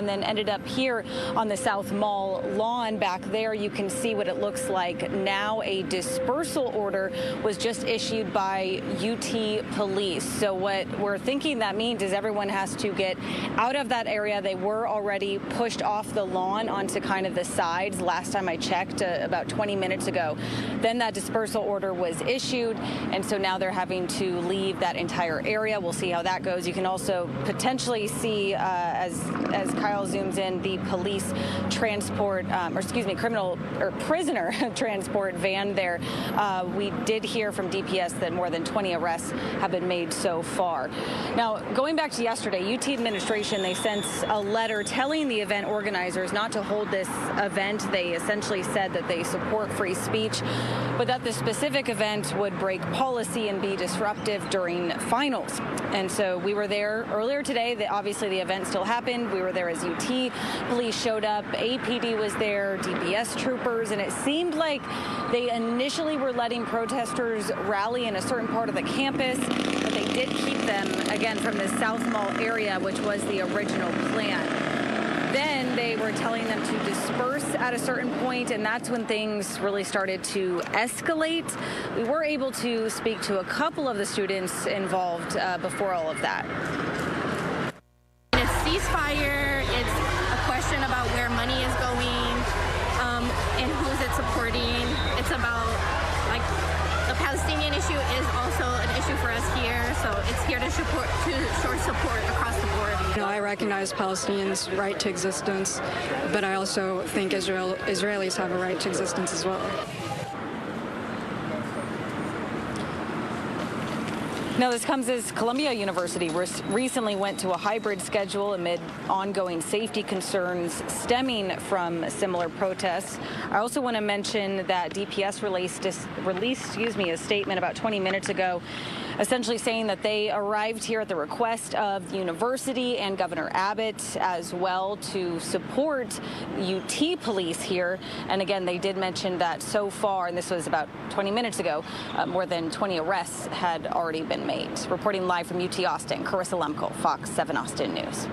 and then ended up here on the South Mall lawn. Back there, you can see what it looks like now. A dispersal order was just issued by UT police. So what we're thinking that means is everyone has to get out of that area. They were already pushed off the lawn onto kind of the sides last time I checked, about 20 minutes ago. Then that dispersal order was issued, and so now they're having to leave that entire area. We'll see how that goes. You can also potentially see, as Kyle zooms in, the police transport, criminal or prisoner transport van there. We did hear from DPS that more than 20 arrests have been made so far. Now, going back to yesterday, UT administration, they sent a letter telling the event organizers not to hold this event. They essentially said that they support free speech, but that the specific event would break policy and be disruptive during finals. And so we were there earlier today. Obviously, the event still happened. We were there as UT. Police showed up. APD was there, DPS troopers, and it seemed like they initially were letting protesters rally in a certain part of the campus, but they did keep them, again, from the South Mall area, which was the original plan. Then they were telling them to disperse at a certain point, and that's when things really started to escalate. We were able to speak to a couple of the students involved before all of that. It's ceasefire. It's a question about where money is going and who's it supporting. It's about, like, the Palestinian issue is also an issue for us here, so it's here to show support across the board. You know, I recognize Palestinians' right to existence, but I also think Israelis have a right to existence as well. Now, this comes as Columbia University recently went to a hybrid schedule amid ongoing safety concerns stemming from similar protests. I also want to mention that DPS released a statement about 20 minutes ago, essentially saying that they arrived here at the request of the university and Governor Abbott as well to support UT police here. And again, they did mention that so far, and this was about 20 minutes ago, more than 20 arrests had already been made. Reporting live from UT Austin, Carissa Lemko, Fox 7 Austin News.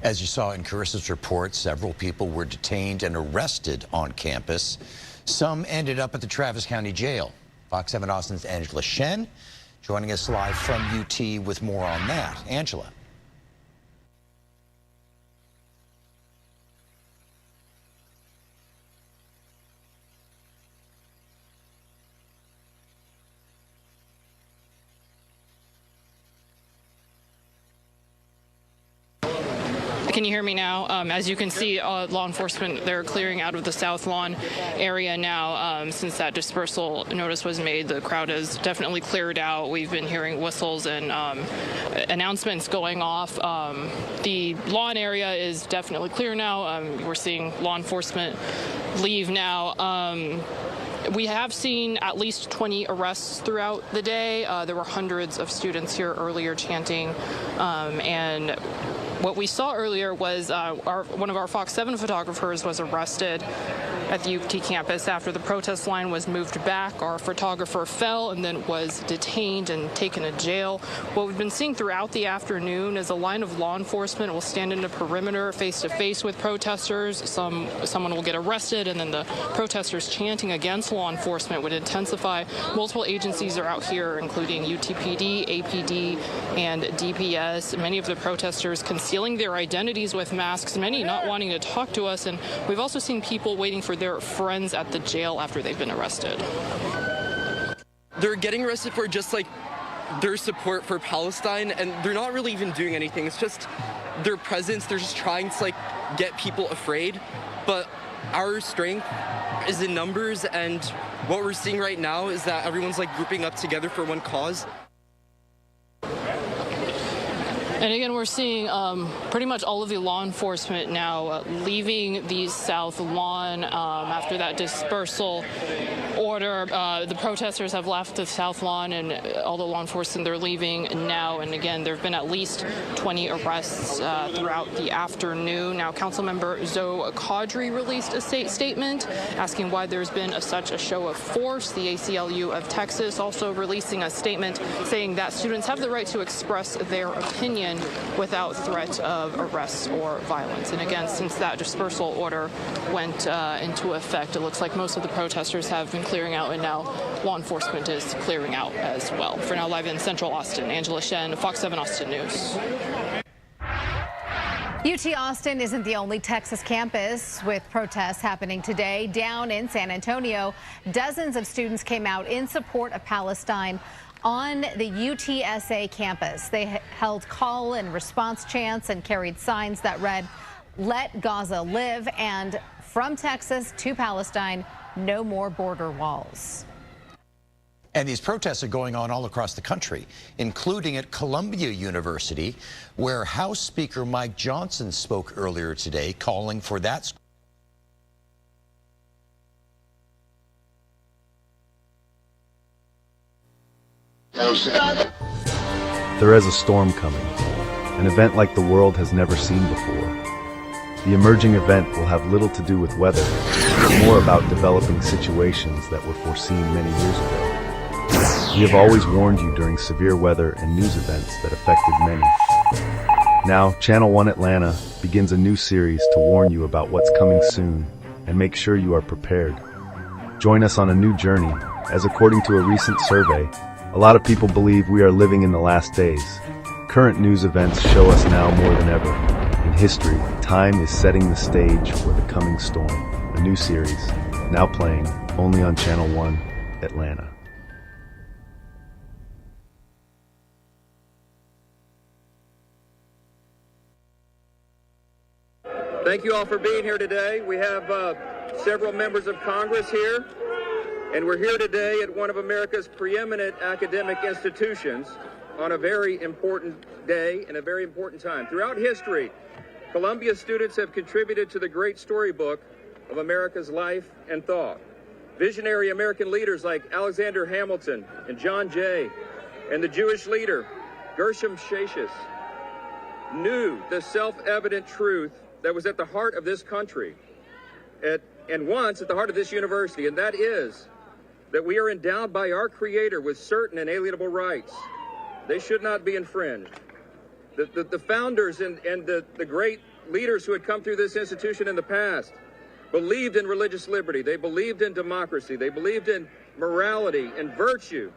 As you saw in Carissa's report, several people were detained and arrested on campus. Some ended up at the Travis County Jail. Fox 7 Austin's Angela Shen joining us live from UT with more on that. Angela. Can you hear me now? As you can see, law enforcement, they're clearing out of the South Lawn area now. Since that dispersal notice was made, the crowd has definitely cleared out. We've been hearing whistles and announcements going off. The lawn area is definitely clear now. We're seeing law enforcement leave now. We have seen at least 20 arrests throughout the day. There were hundreds of students here earlier chanting, and what we saw earlier was one of our Fox 7 photographers was arrested at the UT campus after the protest line was moved back. Our photographer fell and then was detained and taken to jail. What we've been seeing throughout the afternoon is a line of law enforcement will stand in the perimeter face-to-face with protesters. Someone will get arrested, and then the protesters chanting against law enforcement would intensify. Multiple agencies are out here, including UTPD, APD, and DPS. Many of the protesters concealing their identities with masks, many not wanting to talk to us, and we've also seen people waiting for their friends at the jail after they've been arrested. They're getting arrested for just like their support for Palestine, and they're not really even doing anything. It's just their presence. They're just trying to like get people afraid. But our strength is in numbers, and what we're seeing right now is that everyone's like grouping up together for one cause. And again, we're seeing pretty much all of the law enforcement now leaving the South Lawn after that dispersal order. The protesters have left the South Lawn, and all the law enforcement, they're leaving now. And again, there have been at least 20 arrests throughout the afternoon. Now, Councilmember Zoe Caudry released a statement asking why there's been such a show of force. The ACLU of Texas also releasing a statement saying that students have the right to express their opinion. in without threat of arrest or violence. And again, since that dispersal order went into effect, it looks like most of the protesters have been clearing out, and now law enforcement is clearing out as well. For now, live in Central Austin, Angela Shen, Fox 7 Austin News. UT Austin isn't the only Texas campus with protests happening today. Down in San Antonio, dozens of students came out in support of Palestine on the UTSA campus. They held call and response chants and carried signs that read, "Let Gaza live," and "From Texas to Palestine, no more border walls." And these protests are going on all across the country, including at Columbia University, where House Speaker Mike Johnson spoke earlier today, calling for that. There is a storm coming, an event like the world has never seen before. The emerging event will have little to do with weather, but more about developing situations that were foreseen many years ago. We have always warned you during severe weather and news events that affected many. Now, Channel 1 Atlanta begins a new series to warn you about what's coming soon and make sure you are prepared. Join us on a new journey, as according to a recent survey, a lot of people believe we are living in the last days. Current news events show us now more than ever. In history, time is setting the stage for the coming storm. A new series, now playing only on Channel 1 Atlanta. Thank you all for being here today. We have several members of Congress here, and we're here today at one of America's preeminent academic institutions on a very important day and a very important time. Throughout history, Columbia students have contributed to the great storybook of America's life and thought. Visionary American leaders like Alexander Hamilton and John Jay and the Jewish leader Gershom Shashis knew the self-evident truth that was at the heart of this country and once at the heart of this university, and that is that we are endowed by our Creator with certain inalienable rights. They should not be infringed. The founders and the great leaders who had come through this institution in the past believed in religious liberty. They believed in democracy. They believed in morality and virtue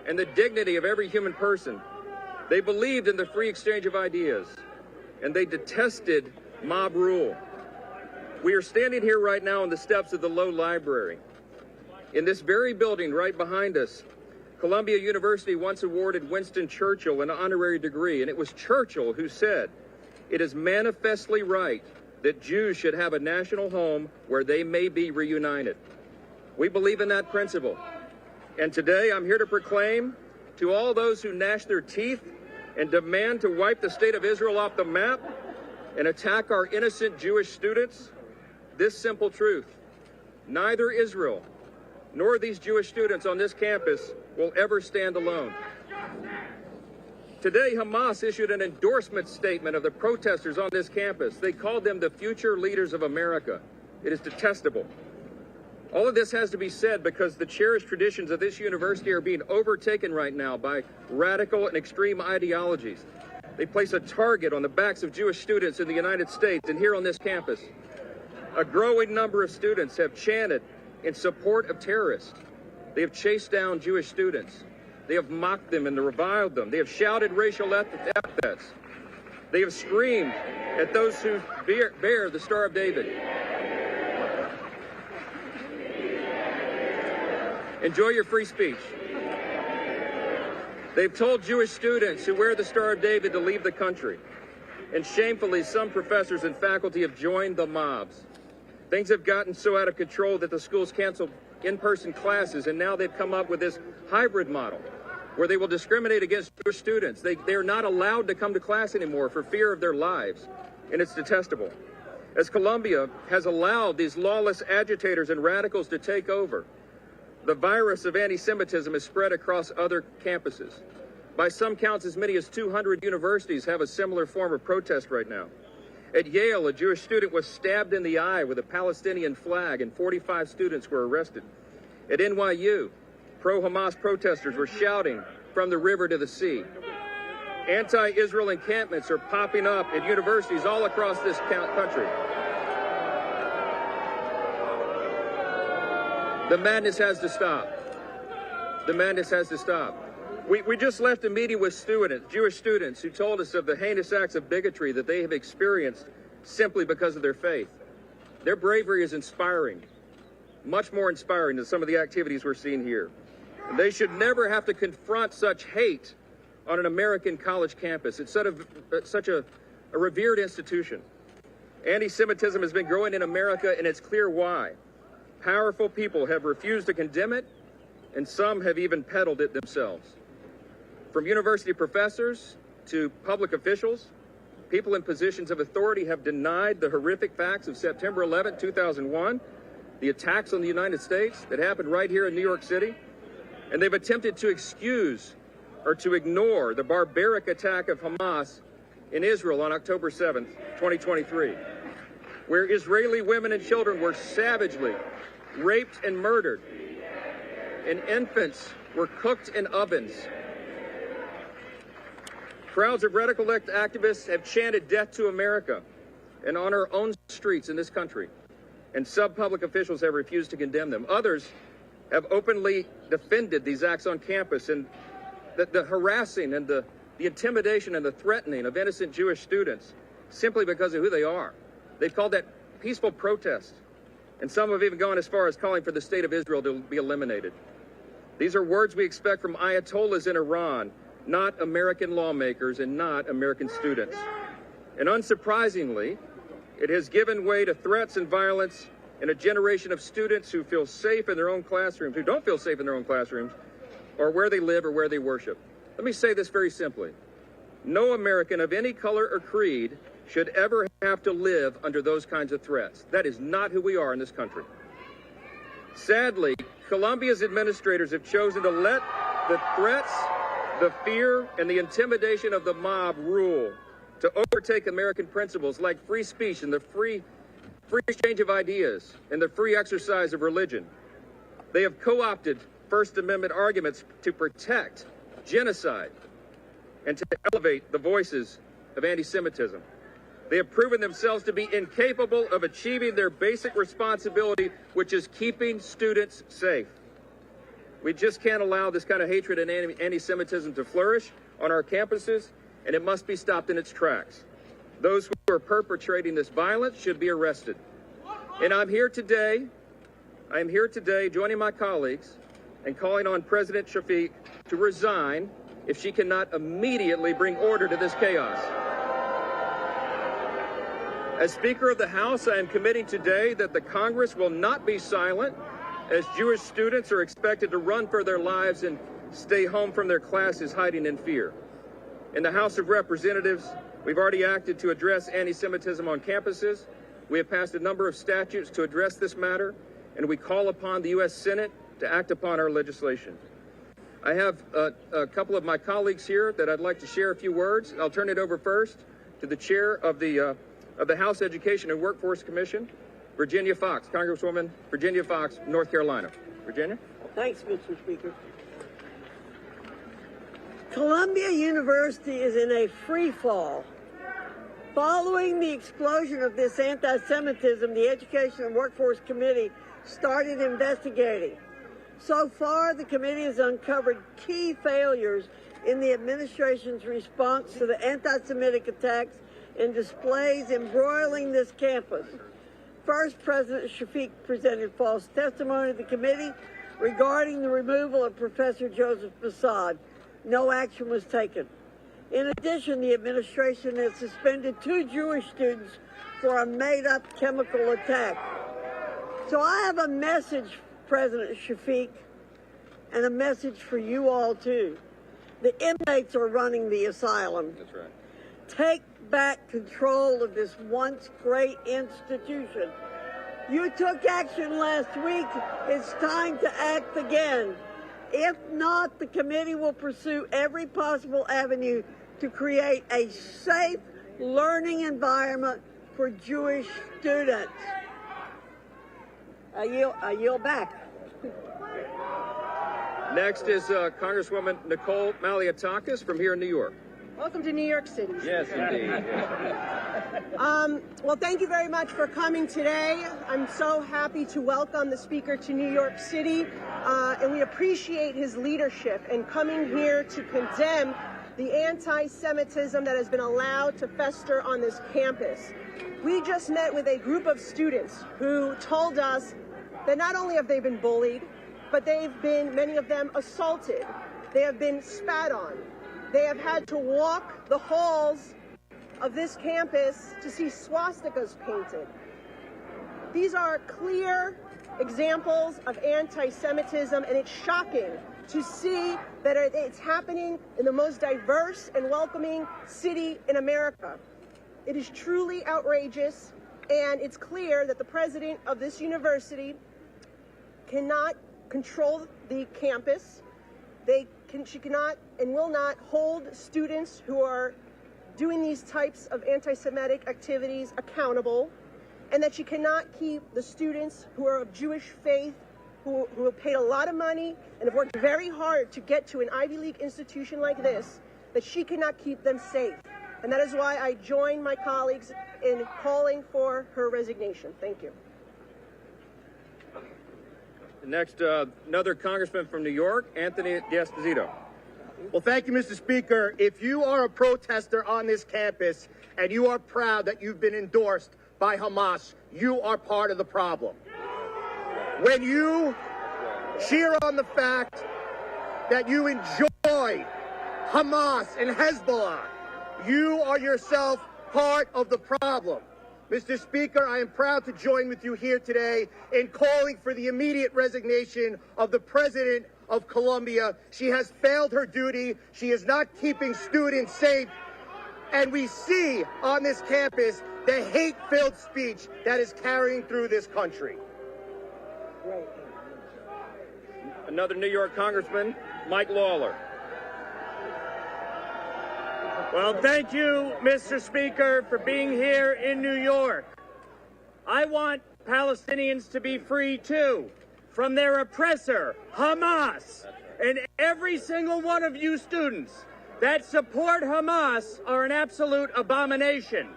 and the dignity of every human person. They believed in the free exchange of ideas, and they detested mob rule. We are standing here right now on the steps of the Low Library. In this very building right behind us, Columbia University once awarded Winston Churchill an honorary degree, and it was Churchill who said, "It is manifestly right that Jews should have a national home where they may be reunited." We believe in that principle. And today I'm here to proclaim to all those who gnash their teeth and demand to wipe the state of Israel off the map and attack our innocent Jewish students, this simple truth: neither Israel nor these Jewish students on this campus will ever stand alone. Today, Hamas issued an endorsement statement of the protesters on this campus. They called them the future leaders of America. It is detestable. All of this has to be said because the cherished traditions of this university are being overtaken right now by radical and extreme ideologies. They place a target on the backs of Jewish students in the United States and here on this campus. A growing number of students have chanted in support of terrorists. They have chased down Jewish students. They have mocked them and reviled them. They have shouted racial epithets. They have screamed at those who bear the Star of David. Enjoy your free speech. They've told Jewish students who wear the Star of David to leave the country. And shamefully, some professors and faculty have joined the mobs. Things have gotten so out of control that the schools canceled in-person classes, and now they've come up with this hybrid model where they will discriminate against Jewish students. They are not allowed to come to class anymore for fear of their lives, and it's detestable. As Columbia has allowed these lawless agitators and radicals to take over, the virus of anti-Semitism has spread across other campuses. By some counts, as many as 200 universities have a similar form of protest right now. At Yale, a Jewish student was stabbed in the eye with a Palestinian flag, and 45 students were arrested. At NYU, pro-Hamas protesters were shouting "from the river to the sea." Anti-Israel encampments are popping up at universities all across this country. The madness has to stop. The madness has to stop. We just left a meeting with students, Jewish students, who told us of the heinous acts of bigotry that they have experienced simply because of their faith. Their bravery is inspiring, much more inspiring than some of the activities we're seeing here. And they should never have to confront such hate on an American college campus. It's such a revered institution. Anti-Semitism has been growing in America, and it's clear why. Powerful people have refused to condemn it, and some have even peddled it themselves. From university professors to public officials, people in positions of authority have denied the horrific facts of September 11, 2001, the attacks on the United States that happened right here in New York City, and they've attempted to excuse or to ignore the barbaric attack of Hamas in Israel on October 7th, 2023, where Israeli women and children were savagely raped and murdered, and infants were cooked in ovens. Crowds of radical activists have chanted death to America and on our own streets in this country, and sub-public officials have refused to condemn them. Others have openly defended these acts on campus, and the harassing and the intimidation and the threatening of innocent Jewish students simply because of who they are. They've called that peaceful protest, and some have even gone as far as calling for the state of Israel to be eliminated. These are words we expect from ayatollahs in Iran, not American lawmakers and not American students. And unsurprisingly, it has given way to threats and violence in a generation of students who feel safe in their own classrooms, who don't feel safe in their own classrooms, or where they live or where they worship. Let me say this very simply. No American of any color or creed should ever have to live under those kinds of threats. That is not who we are in this country. Sadly, Columbia's administrators have chosen to let the threats, the fear, and the intimidation of the mob rule, to overtake American principles like free speech and the free exchange of ideas and the free exercise of religion. They have co-opted First Amendment arguments to protect genocide and to elevate the voices of anti-Semitism. They have proven themselves to be incapable of achieving their basic responsibility, which is keeping students safe. We just can't allow this kind of hatred and anti-Semitism to flourish on our campuses, and it must be stopped in its tracks. Those who are perpetrating this violence should be arrested. And I'm here today joining my colleagues and calling on President Shafiq to resign if she cannot immediately bring order to this chaos. As Speaker of the House, I am committing today that the Congress will not be silent as Jewish students are expected to run for their lives and stay home from their classes hiding in fear. In the House of Representatives, we've already acted to address anti-Semitism on campuses. We have passed a number of statutes to address this matter, and we call upon the U.S. Senate to act upon our legislation. I have a couple of my colleagues here that I'd like to share a few words. I'll turn it over first to the chair of the House Education and Workforce Commission, Virginia Fox, Congresswoman Virginia Fox, North Carolina. Virginia? Thanks, Mr. Speaker. Columbia University is in a free fall. Following the explosion of this anti-Semitism, the Education and Workforce Committee started investigating. So far, the committee has uncovered key failures in the administration's response to the anti-Semitic attacks and displays embroiling this campus. First, President Shafiq presented false testimony to the committee regarding the removal of Professor Joseph Basad. No action was taken. In addition, the administration has suspended 2 Jewish students for a made-up chemical attack. So I have a message, President Shafiq, and a message for you all, too. The inmates are running the asylum. That's right. Take back control of this once great institution. You took action last week. It's time to act again. If not, the committee will pursue every possible avenue to create a safe learning environment for Jewish students. I yield back. Next is Congresswoman Nicole Malliotakis from here in New York. Welcome to New York City. Yes, indeed. Well, thank you very much for coming today. I'm so happy to welcome the speaker to New York City, and we appreciate his leadership and coming here to condemn the anti-Semitism that has been allowed to fester on this campus. We just met with a group of students who told us that not only have they been bullied, but they've been, many of them, assaulted. They have been spat on. They have had to walk the halls of this campus to see swastikas painted. These are clear examples of anti-Semitism, and it's shocking to see that it's happening in the most diverse and welcoming city in America. It is truly outrageous, and it's clear that the president of this university cannot control the campus. She cannot and will not hold students who are doing these types of anti-Semitic activities accountable, and that she cannot keep the students who are of Jewish faith, who have paid a lot of money and have worked very hard to get to an Ivy League institution like this, that she cannot keep them safe. And that is why I join my colleagues in calling for her resignation. Thank you. Next, another congressman from New York, Anthony D'Esposito. Well, thank you, Mr. Speaker. If you are a protester on this campus and you are proud that you've been endorsed by Hamas, you are part of the problem. When you cheer on the fact that you enjoy Hamas and Hezbollah, you are yourself part of the problem. Mr. Speaker, I am proud to join with you here today in calling for the immediate resignation of the President of Colombia. She has failed her duty. She is not keeping students safe. And we see on this campus the hate-filled speech that is carrying through this country. Another New York congressman, Mike Lawler. Well, thank you, Mr. Speaker, for being here in New York. I want Palestinians to be free, too, from their oppressor, Hamas. And every single one of you students that support Hamas are an absolute abomination.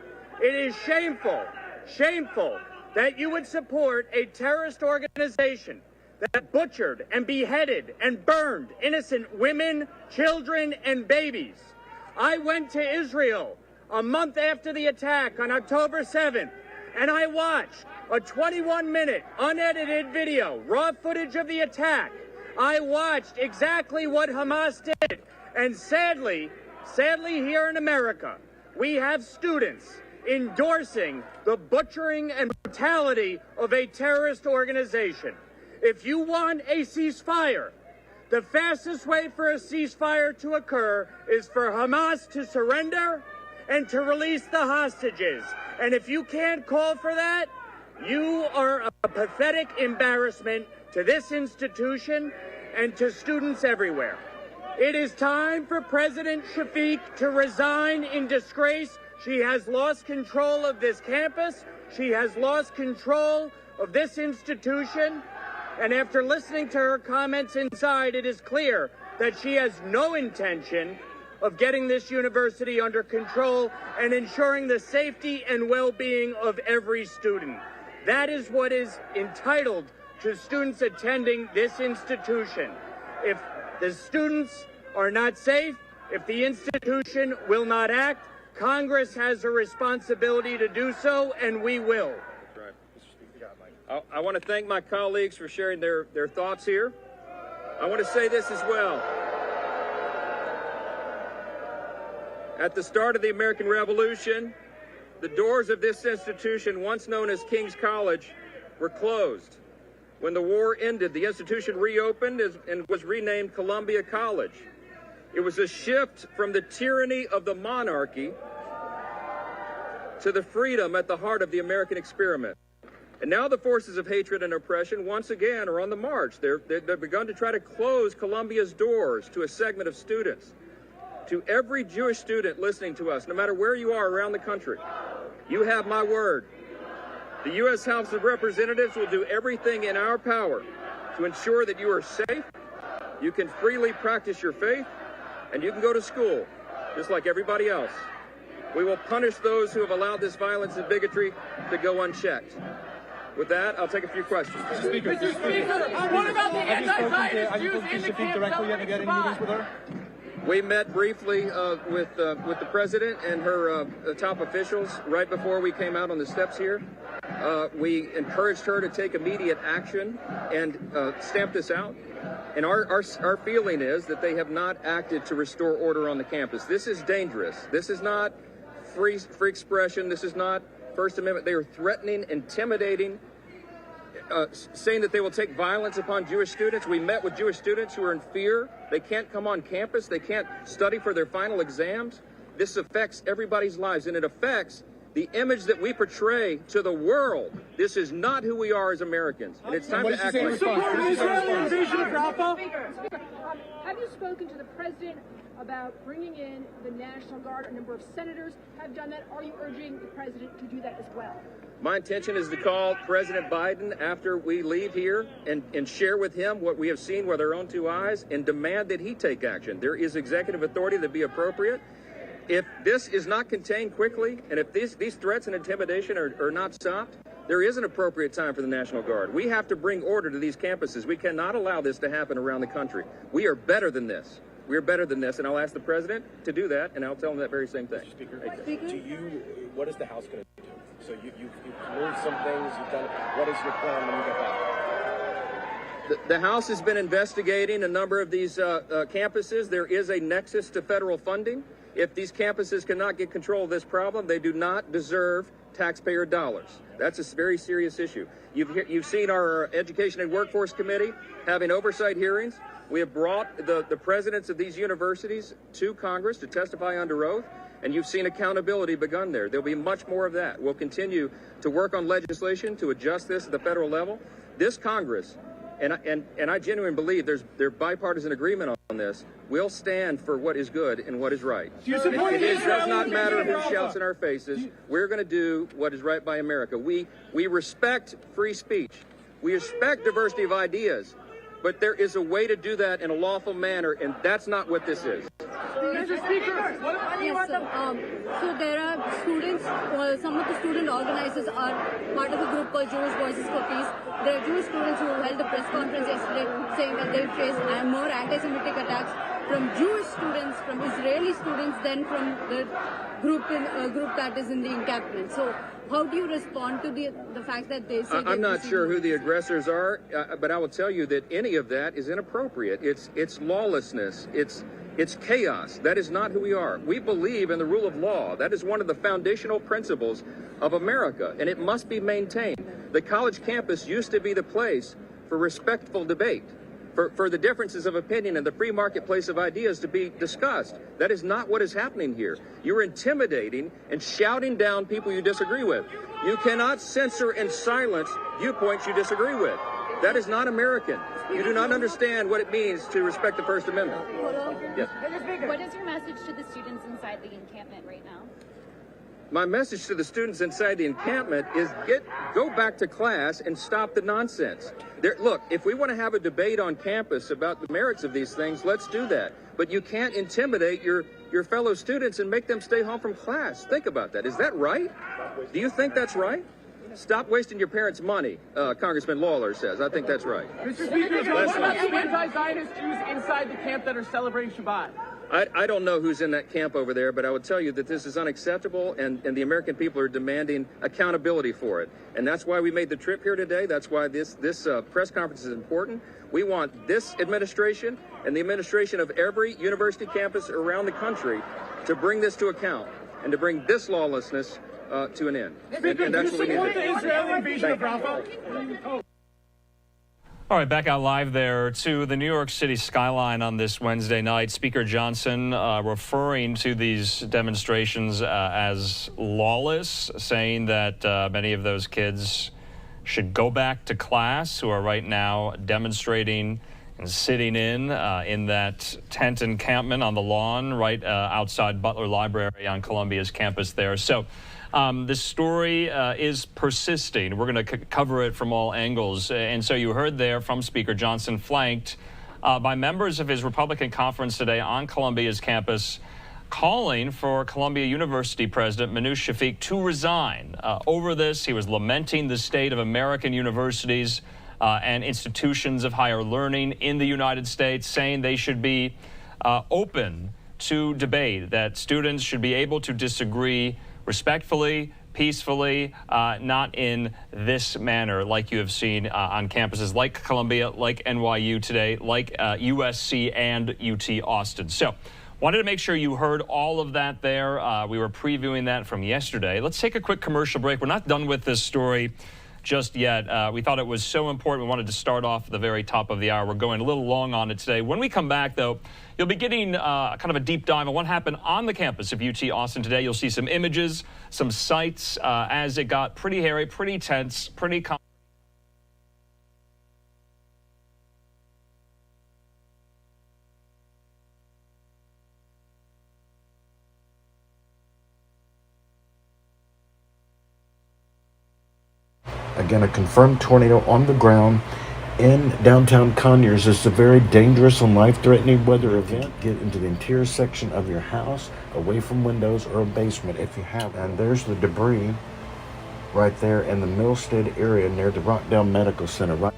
It is shameful, shameful that you would support a terrorist organization that butchered and beheaded and burned innocent women, children, and babies. I went to Israel a month after the attack on October 7th, and I watched a 21-minute unedited video, raw footage of the attack. I watched exactly what Hamas did. And sadly here in America, we have students endorsing the butchering and brutality of a terrorist organization. If you want a ceasefire, the fastest way for a ceasefire to occur is for Hamas to surrender and to release the hostages. And if you can't call for that, you are a pathetic embarrassment to this institution and to students everywhere. It is time for President Shafiq to resign in disgrace. She has lost control of this campus. She has lost control of this institution. And after listening to her comments inside, it is clear that she has no intention of getting this university under control and ensuring the safety and well-being of every student. That is what is entitled to students attending this institution. If the students are not safe, if the institution will not act, Congress has a responsibility to do so, and we will. I want to thank my colleagues for sharing their thoughts here. I want to say this as well. At the start of the American Revolution, the doors of this institution, once known as King's College, were closed. When the war ended, the institution reopened and was renamed Columbia College. It was a shift from the tyranny of the monarchy to the freedom at the heart of the American experiment. And now the forces of hatred and oppression once again are on the march. They've begun to try to close Columbia's doors to a segment of students. To every Jewish student listening to us, no matter where you are around the country, you have my word. The U.S. House of Representatives will do everything in our power to ensure that you are safe, you can freely practice your faith, and you can go to school just like everybody else. We will punish those who have allowed this violence and bigotry to go unchecked. With that, I'll take a few questions. Mr. Speaker, what about the anti-Zionist Jews in the camp directly yet? Have you had any meetings with her? We met briefly with the president and her top officials right before we came out on the steps here. We encouraged her to take immediate action and stamp this out. And our feeling is that they have not acted to restore order on the campus. This is dangerous. This is not free expression. This is not First Amendment. They are threatening, intimidating, saying that they will take violence upon Jewish students. We met with Jewish students who are in fear. They can't come on campus. They can't study for their final exams. This affects everybody's lives, and it affects the image that we portray to the world. This is not who we are as Americans, and it's time to act like Have you spoken to the president about bringing in the National Guard? A number of senators have done that. Are you urging the president to do that as well? My intention is to call President Biden after we leave here and share with him what we have seen with our own two eyes and demand that he take action. There is executive authority that be appropriate. If this is not contained quickly, and if these threats and intimidation are not stopped, there is an appropriate time for the National Guard. We have to bring order to these campuses. We cannot allow this to happen around the country. We are better than this. We are better than this, and I'll ask the president to do that, and I'll tell him that very same thing. Mr. Speaker, what is the House going to do? So you've moved some things, you've done. What is your plan when you get back? The House has been investigating a number of these campuses. There is a nexus to federal funding. If these campuses cannot get control of this problem, they do not deserve taxpayer dollars. That's a very serious issue. You've seen our Education and Workforce Committee having oversight hearings. We have brought the presidents of these universities to Congress to testify under oath, and you've seen accountability begun there. There'll be much more of that. We'll continue to work on legislation to adjust this at the federal level. This Congress, and I genuinely believe there's bipartisan agreement on this, will stand for what is good and what is right. It does not matter who shouts in our faces. We're going to do what is right by America. We respect free speech. We respect diversity of ideas. But there is a way to do that in a lawful manner, and that's not what this is. Mr. Speaker, yes, so there are students, some of the student organizers are part of a group called Jewish Voices for Peace. There are Jewish students who held a press conference yesterday saying that they face more anti-Semitic attacks from Jewish students, from Israeli students, than from the group that is in the encampment. So how do you respond to the fact that they say I'm not sure who the aggressors are, but I will tell you that any of that is inappropriate. It's lawlessness. It's chaos. That is not who we are. We believe in the rule of law. That is one of the foundational principles of America, and it must be maintained. The college campus used to be the place for respectful debate, for the differences of opinion and the free marketplace of ideas to be discussed. That is not what is happening here. You're intimidating and shouting down people you disagree with. You cannot censor and silence viewpoints you disagree with. That is not American. You do not understand what it means to respect the First Amendment. Yes. What is your message to the students inside the encampment right now? My message to the students inside the encampment is go back to class and stop the nonsense. Look, if we want to have a debate on campus about the merits of these things, let's do that. But you can't intimidate your fellow students and make them stay home from class. Think about that. Is that right? Do you think that's right? Stop wasting your parents' money, Congressman Lawler says. I think that's right. Mr. Speaker, what about the anti-Zionist Jews inside the camp that are celebrating Shabbat? I don't know who's in that camp over there, but I would tell you that this is unacceptable, and the American people are demanding accountability for it. And that's why we made the trip here today. That's why this press conference is important. We want this administration and the administration of every university campus around the country to bring this to account and to bring this lawlessness to an end. And that's what we need to do. The Israeli invasion of Rafah? All right, back out live there to the New York City skyline on this Wednesday night. Speaker Johnson referring to these demonstrations as lawless, saying that many of those kids should go back to class who are right now demonstrating and sitting in that tent encampment on the lawn right outside Butler Library on Columbia's campus there. So this story is persisting. We're going to cover it from all angles. And so you heard there from Speaker Johnson, flanked by members of his Republican conference today on Columbia's campus, calling for Columbia University President Manoush Shafik to resign. Over this, he was lamenting the state of American universities and institutions of higher learning in the United States, saying they should be open to debate, that students should be able to disagree respectfully, peacefully, not in this manner like you have seen on campuses like Columbia, like NYU today, like USC and UT Austin. So, wanted to make sure you heard all of that there. We were previewing that from yesterday. Let's take a quick commercial break. We're not done with this story just yet. We thought it was so important. We wanted to start off at the very top of the hour. We're going a little long on it today. When we come back, though, you'll be getting kind of a deep dive on what happened on the campus of UT Austin today. You'll see some images, some sights as it got pretty hairy, pretty tense, pretty Again, a confirmed tornado on the ground in downtown Conyers. This is a very dangerous and life-threatening weather event. Get into the interior section of your house, away from windows or a basement if you have. And there's the debris right there in the Millstead area near the Rockdale Medical Center. Right.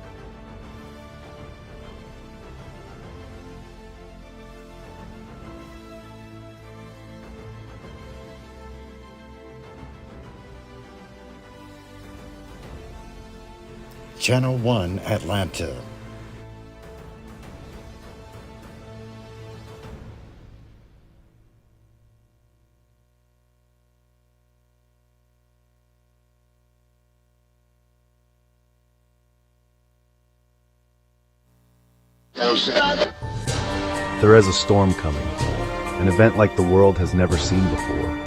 Channel 1 Atlanta. There is a storm coming, an event like the world has never seen before.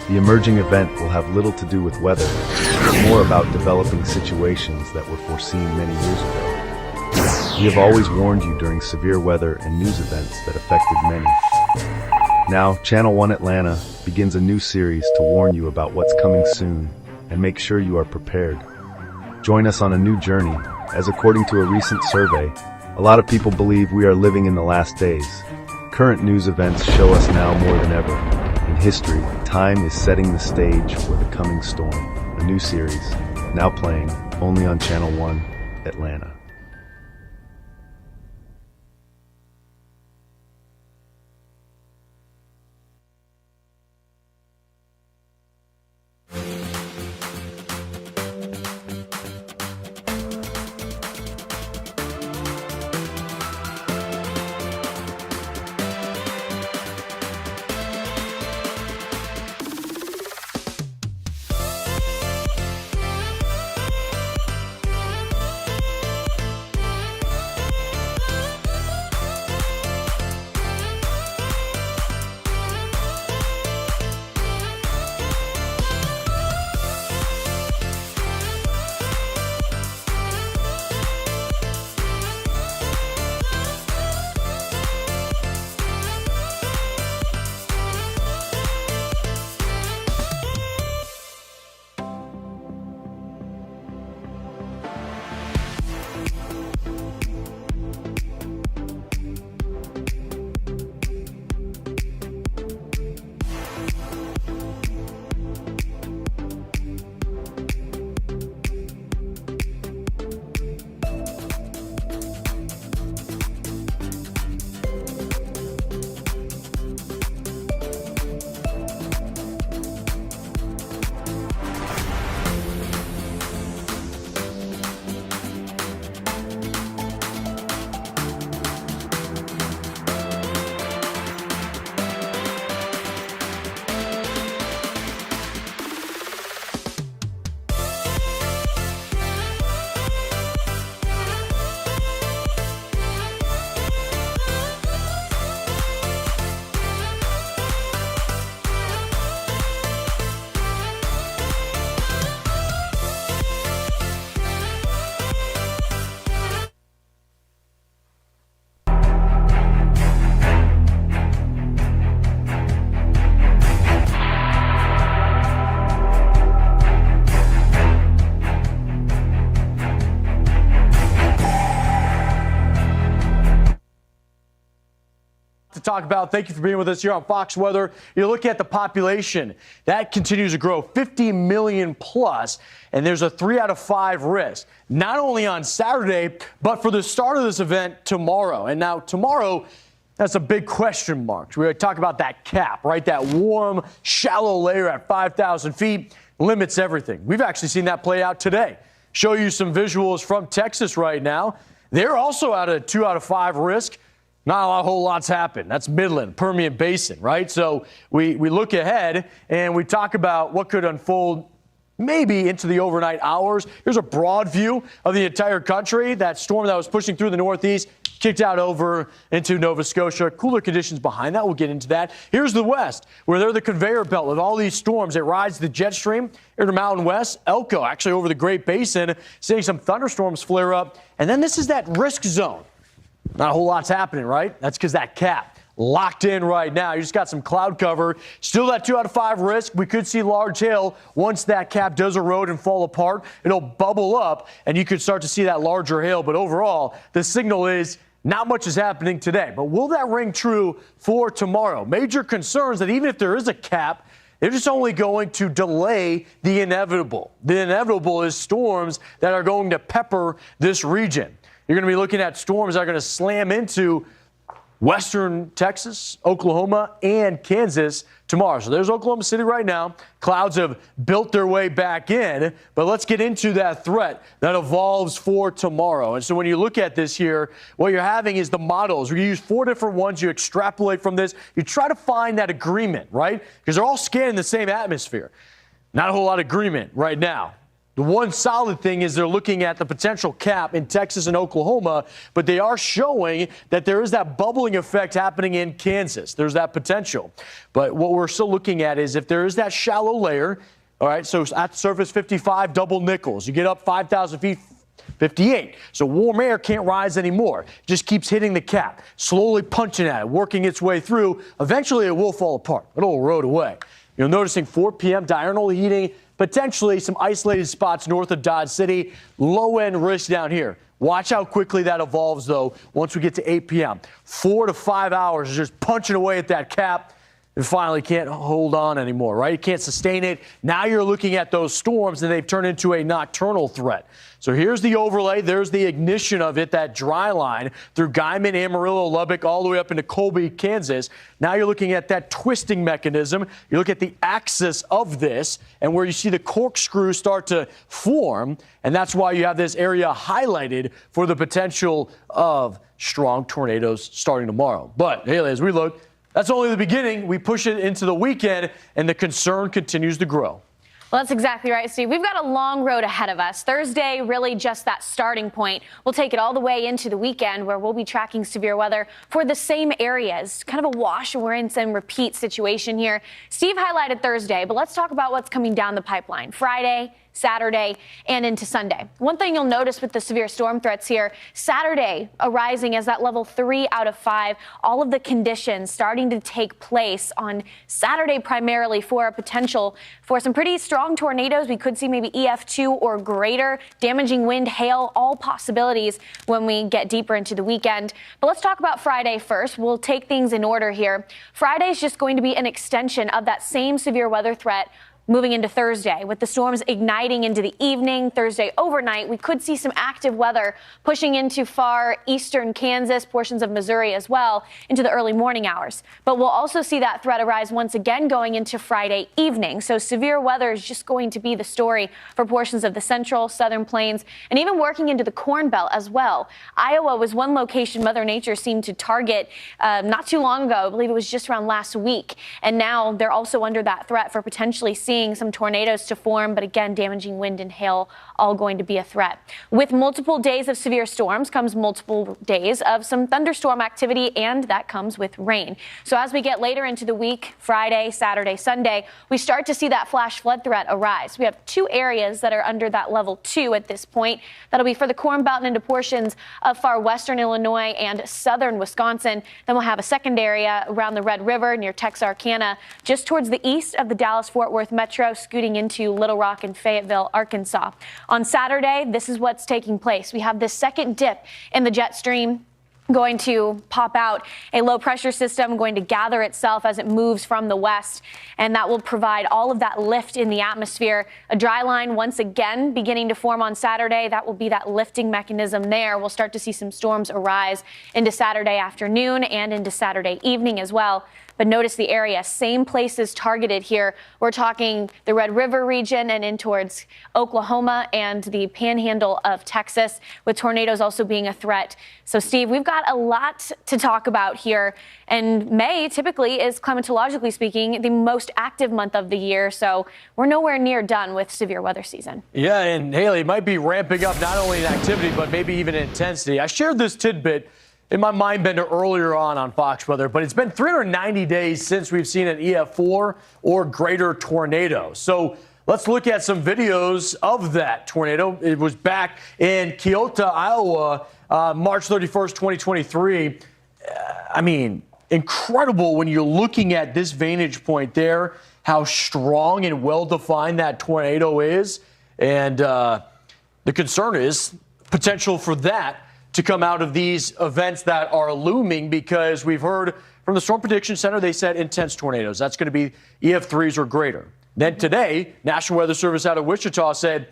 The emerging event will have little to do with weather, but more about developing situations that were foreseen many years ago. We have always warned you during severe weather and news events that affected many. Now, Channel 1 Atlanta begins a new series to warn you about what's coming soon and make sure you are prepared. Join us on a new journey, as according to a recent survey, a lot of people believe we are living in the last days. Current news events show us now more than ever. In history, time is setting the stage for the coming storm. A new series, now playing only on Channel 1 Atlanta. talk about. Thank you for being with us here on Fox Weather. You look at the population. That continues to grow, 50 million plus, and there's a 3 out of 5 risk, not only on Saturday, but for the start of this event tomorrow. And now tomorrow, that's a big question mark. We talk about that cap, right? That warm, shallow layer at 5,000 feet limits everything. We've actually seen that play out today. Show you some visuals from Texas right now. They're also at a 2 out of 5 risk. Not a whole lot's happened. That's Midland, Permian Basin, right? So we look ahead and we talk about what could unfold maybe into the overnight hours. Here's a broad view of the entire country. That storm that was pushing through the Northeast kicked out over into Nova Scotia. Cooler conditions behind that. We'll get into that. Here's the West, where they're the conveyor belt with all these storms. It rides the jet stream into the Mountain West. Elko, actually over the Great Basin, seeing some thunderstorms flare up. And then this is that risk zone. Not a whole lot's happening, right? That's because that cap locked in right now. You just got some cloud cover. Still that 2 out of 5 risk. We could see large hail once that cap does erode and fall apart. It'll bubble up, and you could start to see that larger hail. But overall, the signal is not much is happening today. But will that ring true for tomorrow? Major concerns that even if there is a cap, they're just only going to delay the inevitable. The inevitable is storms that are going to pepper this region. You're going to be looking at storms that are going to slam into western Texas, Oklahoma, and Kansas tomorrow. So there's Oklahoma City right now. Clouds have built their way back in, but let's get into that threat that evolves for tomorrow. And so when you look at this here, what you're having is the models. We use 4 different ones. You extrapolate from this. You try to find that agreement, right? Because they're all scanning the same atmosphere. Not a whole lot of agreement right now. The one solid thing is they're looking at the potential cap in Texas and Oklahoma, but they are showing that there is that bubbling effect happening in Kansas. There's that potential. But what we're still looking at is if there is that shallow layer, all right, so at the surface 55 double nickels. You get up 5,000 feet, 58. So warm air can't rise anymore. It just keeps hitting the cap, slowly punching at it, working its way through. Eventually it will fall apart. It'll erode away. You're noticing 4 p.m. diurnal heating, potentially some isolated spots north of Dodge City. Low-end risk down here. Watch how quickly that evolves, though, once we get to 8 p.m. 4 to 5 hours is just punching away at that cap and finally can't hold on anymore, right? You can't sustain it. Now you're looking at those storms, and they've turned into a nocturnal threat. So here's the overlay. There's the ignition of it, that dry line through Guymon, Amarillo, Lubbock, all the way up into Colby, Kansas. Now you're looking at that twisting mechanism. You look at the axis of this and where you see the corkscrew start to form, and that's why you have this area highlighted for the potential of strong tornadoes starting tomorrow. But, hey, as we look, that's only the beginning. We push it into the weekend, and the concern continues to grow. Well, that's exactly right, Steve. We've got a long road ahead of us. Thursday, really just that starting point. We'll take it all the way into the weekend where we'll be tracking severe weather for the same areas. Kind of a wash and rinse and repeat situation here. Steve highlighted Thursday, but let's talk about what's coming down the pipeline. Friday, Saturday, and into Sunday. One thing you'll notice with the severe storm threats here, Saturday arising as that level 3 out of 5, all of the conditions starting to take place on Saturday primarily for a potential for some pretty strong tornadoes. We could see maybe EF2 or greater, damaging wind, hail, all possibilities when we get deeper into the weekend. But let's talk about Friday first. We'll take things in order here. Friday is just going to be an extension of that same severe weather threat moving into Thursday. With the storms igniting into the evening, Thursday overnight, we could see some active weather pushing into far eastern Kansas, portions of Missouri as well, into the early morning hours. But we'll also see that threat arise once again going into Friday evening. So severe weather is just going to be the story for portions of the central, southern plains, and even working into the Corn Belt as well. Iowa was one location Mother Nature seemed to target not too long ago. I believe it was just around last week. And now they're also under that threat for potentially seeing some tornadoes to form, but again, damaging wind and hail all going to be a threat. With multiple days of severe storms comes multiple days of some thunderstorm activity, and that comes with rain. So as we get later into the week, Friday, Saturday, Sunday, we start to see that flash flood threat arise. We have 2 areas that are under that level 2 at this point. That'll be for the Corn Belt and into portions of far western Illinois and southern Wisconsin. Then we'll have a second area around the Red River near Texarkana, just towards the east of the Dallas-Fort Worth metro, scooting into Little Rock and Fayetteville, Arkansas. On Saturday, this is what's taking place. We have this second dip in the jet stream going to pop out. A low pressure system going to gather itself as it moves from the west, and that will provide all of that lift in the atmosphere. A dry line once again beginning to form on Saturday. That will be that lifting mechanism there. We'll start to see some storms arise into Saturday afternoon and into Saturday evening as well. But notice the area, same places targeted here. We're talking the Red River region and in towards Oklahoma and the panhandle of Texas, with tornadoes also being a threat. So, Steve, we've got a lot to talk about here. And May typically is, climatologically speaking, the most active month of the year. So we're nowhere near done with severe weather season. Yeah, and Haley, it might be ramping up not only in activity, but maybe even in intensity. I shared this tidbit in my mind bender earlier on Fox Weather, but it's been 390 days since we've seen an EF4 or greater tornado. So let's look at some videos of that tornado. It was back in Keota, Iowa, March 31st, 2023. I mean, incredible when you're looking at this vantage point there, how strong and well-defined that tornado is. And the concern is potential for that to come out of these events that are looming, because we've heard from the Storm Prediction Center, they said intense tornadoes. That's going to be EF3s or greater. Then today, National Weather Service out of Wichita said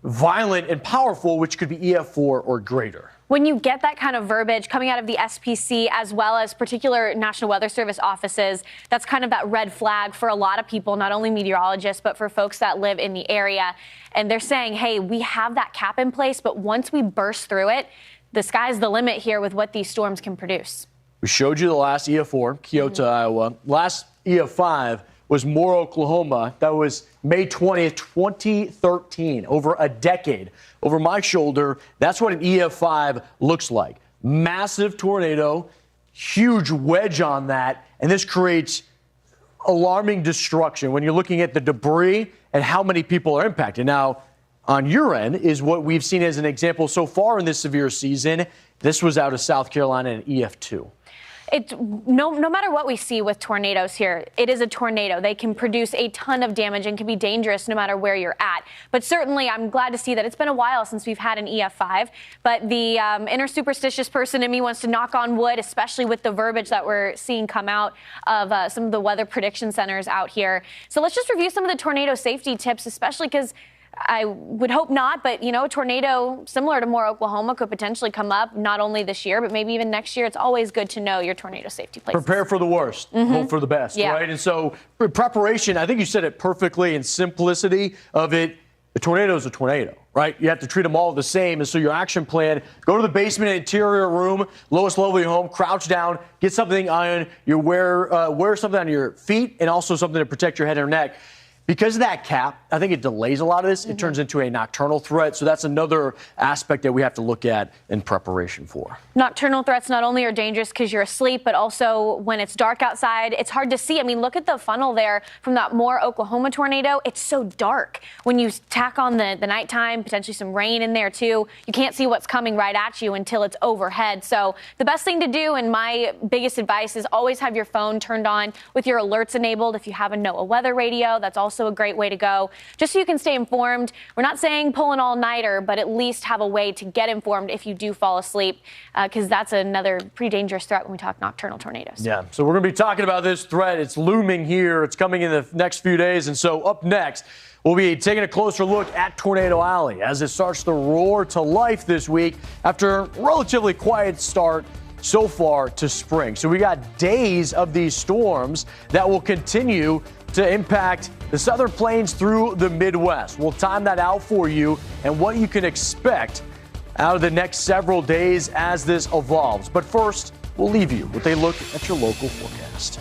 violent and powerful, which could be EF4 or greater. When you get that kind of verbiage coming out of the SPC as well as particular National Weather Service offices, that's kind of that red flag for a lot of people, not only meteorologists, but for folks that live in the area. And they're saying, hey, we have that cap in place, but once we burst through it, the sky's the limit here with what these storms can produce. We showed you the last EF4, Keota, Iowa. Last EF5 was Moore, Oklahoma. That was May 20th, 2013, over a decade. Over my shoulder, that's what an EF5 looks like. Massive tornado, huge wedge on that, and this creates alarming destruction when you're looking at the debris and how many people are impacted. Now, on your end is what we've seen as an example so far in this severe season. This was out of South Carolina in EF2. No matter what we see with tornadoes here, it is a tornado. They can produce a ton of damage and can be dangerous no matter where you're at. But certainly, I'm glad to see that it's been a while since we've had an EF5. But the inner superstitious person in me wants to knock on wood, especially with the verbiage that we're seeing come out of some of the weather prediction centers out here. So let's just review some of the tornado safety tips, especially because I would hope not, but, you know, a tornado similar to Moore, Oklahoma could potentially come up not only this year, but maybe even next year. It's always good to know your tornado safety places. Prepare for the worst, hope for the best, right? And so preparation, I think you said it perfectly in simplicity of it. A tornado is a tornado, right? You have to treat them all the same. And so your action plan, go to the basement, interior room, lowest level of your home, crouch down, get something on, you wear something on your feet and also something to protect your head and neck. Because of that cap, I think it delays a lot of this. It turns into a nocturnal threat. So that's another aspect that we have to look at in preparation for. Nocturnal threats not only are dangerous because you're asleep, but also when it's dark outside, it's hard to see. I mean, look at the funnel there from that Moore, Oklahoma tornado. It's so dark. When you tack on the nighttime, potentially some rain in there too, you can't see what's coming right at you until it's overhead. So the best thing to do, and my biggest advice, is always have your phone turned on with your alerts enabled. If you have a NOAA weather radio, that's also a great way to go, just so you can stay informed. We're not saying pull an all-nighter, but at least have a way to get informed if you do fall asleep, because that's another pretty dangerous threat when we talk nocturnal tornadoes. Yeah, so we're going to be talking about this threat. It's looming here. It's coming in the next few days. And so up next, we'll be taking a closer look at Tornado Alley as it starts to roar to life this week after a relatively quiet start so far to spring. So we got days of these storms that will continue to impact the southern plains through the Midwest. We'll time that out for you and what you can expect out of the next several days as this evolves. But first, we'll leave you with a look at your local forecast.